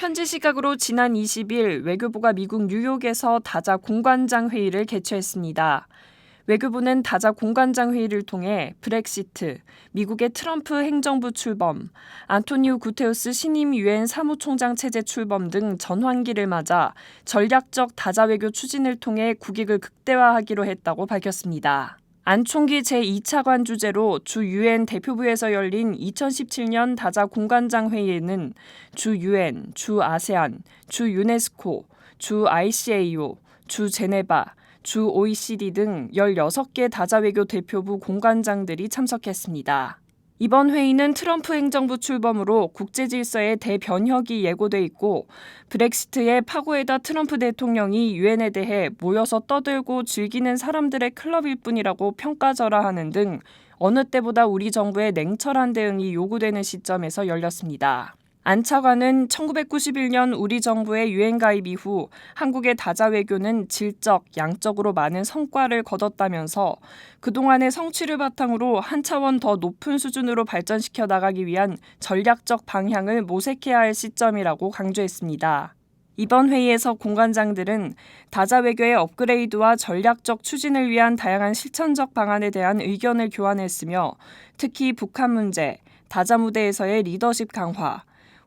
현지 시각으로 지난 20일 외교부가 미국 뉴욕에서 다자 공관장 회의를 개최했습니다. 외교부는 다자 공관장 회의를 통해 브렉시트, 미국의 트럼프 행정부 출범, 안토니우 구테우스 신임 유엔 사무총장 체제 출범 등 전환기를 맞아 전략적 다자 외교 추진을 통해 국익을 극대화하기로 했다고 밝혔습니다. 안 총기 제2차관 주재로 주 유엔 대표부에서 열린 2017년 다자 공관장 회의에는 주 유엔, 주 아세안, 주 유네스코, 주 ICAO, 주 제네바, 주 OECD 등 16개 다자 외교 대표부 공관장들이 참석했습니다. 이번 회의는 트럼프 행정부 출범으로 국제 질서의 대변혁이 예고돼 있고 브렉시트의 파고에다 트럼프 대통령이 유엔에 대해 모여서 떠들고 즐기는 사람들의 클럽일 뿐이라고 평가절하하는 등 어느 때보다 우리 정부의 냉철한 대응이 요구되는 시점에서 열렸습니다. 안 차관은 1991년 우리 정부의 유엔 가입 이후 한국의 다자 외교는 질적, 양적으로 많은 성과를 거뒀다면서 그동안의 성취를 바탕으로 한 차원 더 높은 수준으로 발전시켜 나가기 위한 전략적 방향을 모색해야 할 시점이라고 강조했습니다. 이번 회의에서 공관장들은 다자 외교의 업그레이드와 전략적 추진을 위한 다양한 실천적 방안에 대한 의견을 교환했으며 특히 북한 문제, 다자 무대에서의 리더십 강화,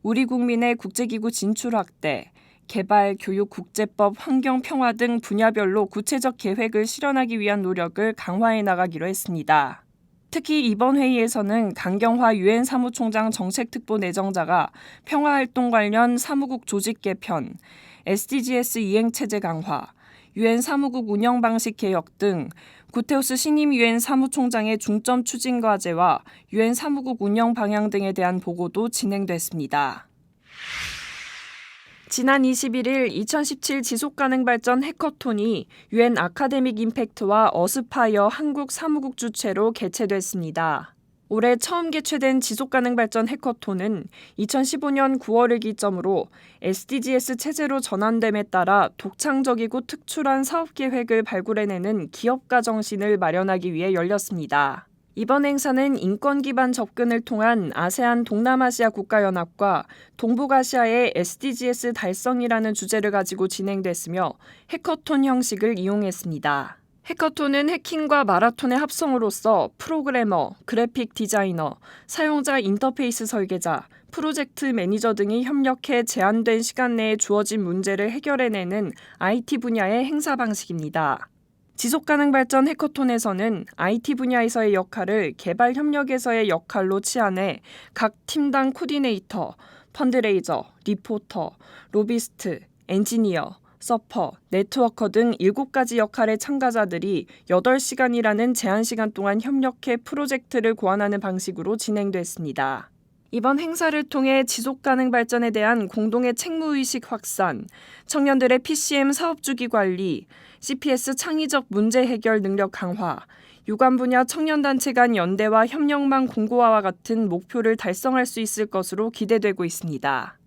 우리 국민의 국제기구 진출 확대, 개발, 교육, 국제법, 환경, 평화 등 분야별로 구체적 계획을 실현하기 위한 노력을 강화해 나가기로 했습니다. 특히 이번 회의에서는 강경화 유엔 사무총장 정책특보 내정자가 평화활동 관련 사무국 조직 개편, SDGs 이행체제 강화, 유엔 사무국 운영 방식 개혁 등 구테우스 신임 유엔 사무총장의 중점 추진 과제와 유엔 사무국 운영 방향 등에 대한 보고도 진행됐습니다. 지난 21일 2017 지속가능발전 해커톤이 유엔 아카데믹 임팩트와 어스파이어 한국 사무국 주최로 개최됐습니다. 올해 처음 개최된 지속가능발전 해커톤은 2015년 9월을 기점으로 SDGs 체제로 전환됨에 따라 독창적이고 특출한 사업계획을 발굴해내는 기업가 정신을 마련하기 위해 열렸습니다. 이번 행사는 인권 기반 접근을 통한 아세안 동남아시아 국가연합과 동북아시아의 SDGs 달성이라는 주제를 가지고 진행됐으며 해커톤 형식을 이용했습니다. 해커톤은 해킹과 마라톤의 합성으로서 프로그래머, 그래픽 디자이너, 사용자 인터페이스 설계자, 프로젝트 매니저 등이 협력해 제한된 시간 내에 주어진 문제를 해결해내는 IT 분야의 행사 방식입니다. 지속가능 발전 해커톤에서는 IT 분야에서의 역할을 개발 협력에서의 역할로 치환해 각 팀당 코디네이터, 펀드레이저, 리포터, 로비스트, 엔지니어, 서퍼, 네트워커 등 7가지 역할의 참가자들이 8시간이라는 제한 시간 동안 협력해 프로젝트를 고안하는 방식으로 진행됐습니다. 이번 행사를 통해 지속가능 발전에 대한 공동의 책무의식 확산, 청년들의 PCM 사업주기 관리, CPS 창의적 문제 해결 능력 강화, 유관 분야 청년단체 간 연대와 협력망 공고화와 같은 목표를 달성할 수 있을 것으로 기대되고 있습니다.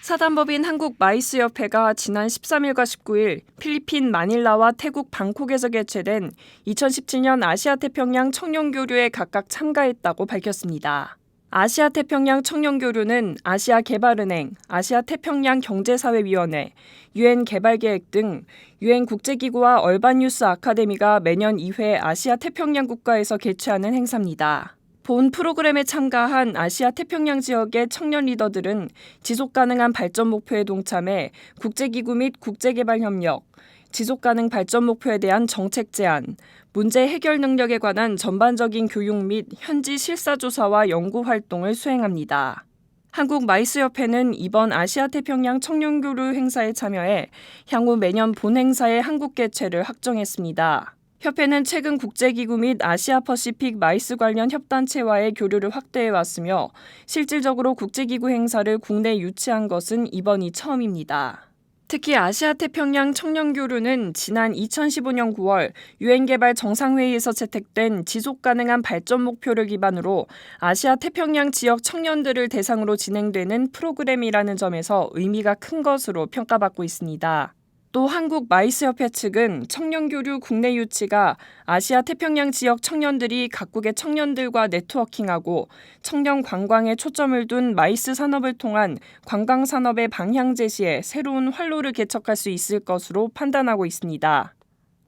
사단법인 한국마이스협회가 지난 13일과 19일 필리핀 마닐라와 태국 방콕에서 개최된 2017년 아시아태평양 청년교류에 각각 참가했다고 밝혔습니다. 아시아태평양 청년교류는 아시아개발은행, 아시아태평양 경제사회위원회, 유엔 개발계획 등 유엔 국제기구와 얼반뉴스 아카데미가 매년 2회 아시아태평양 국가에서 개최하는 행사입니다. 본 프로그램에 참가한 아시아 태평양 지역의 청년 리더들은 지속가능한 발전 목표에 동참해 국제기구 및 국제개발협력, 지속가능 발전 목표에 대한 정책 제안, 문제 해결 능력에 관한 전반적인 교육 및 현지 실사조사와 연구활동을 수행합니다. 한국마이스협회는 이번 아시아태평양 청년교류 행사에 참여해 향후 매년 본행사의 한국 개최를 확정했습니다. 협회는 최근 국제기구 및 아시아퍼시픽 마이스 관련 협단체와의 교류를 확대해왔으며 실질적으로 국제기구 행사를 국내에 유치한 것은 이번이 처음입니다. 특히 아시아태평양 청년교류는 지난 2015년 9월 유엔개발 정상회의에서 채택된 지속가능한 발전 목표를 기반으로 아시아태평양 지역 청년들을 대상으로 진행되는 프로그램이라는 점에서 의미가 큰 것으로 평가받고 있습니다. 또 한국마이스협회 측은 청년교류 국내 유치가 아시아 태평양 지역 청년들이 각국의 청년들과 네트워킹하고 청년 관광에 초점을 둔 마이스 산업을 통한 관광 산업의 방향 제시에 새로운 활로를 개척할 수 있을 것으로 판단하고 있습니다.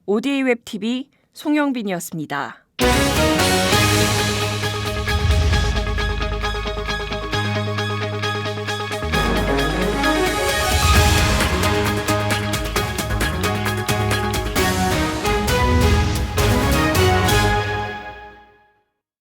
ODA 웹TV 송영빈이었습니다.